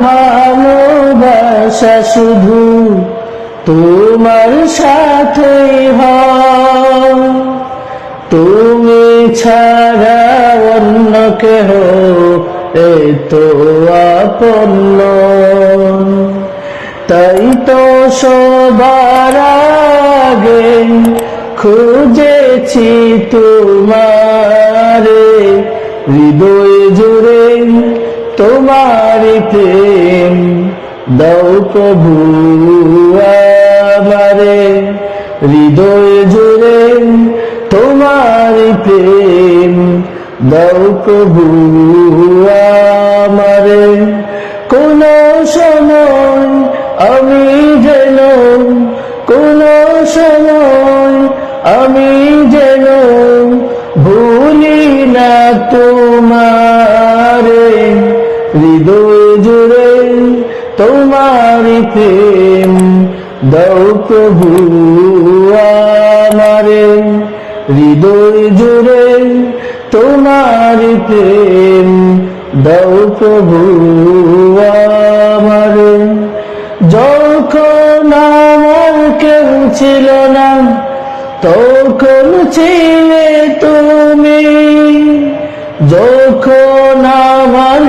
ভালোবাসা শুধু তোমার সাথে হয়, তুমি ছাড়া অন্য কেহ এই তো আপন নয়। তাই তো সবার আগে খুঁজেছি তোমারে, হৃদয় জুড়ে তোমার প্রেম দাও প্রভু আমারে, হৃদয় জুড়ে তোমার প্রেম দাও প্রভু আমারে। কোন সময় আমি যেন, কোন সময় আমি যেন ভুলি না তোমারে, হৃদয় জুড়ে তোমার প্রেম দাও প্রভু আমারে, হৃদয় জুড়ে তোমার প্রেম দাও প্রভু আমারে। যখন আমার কেউ ছিল না তখন ছিলে তুমি, যখন আমার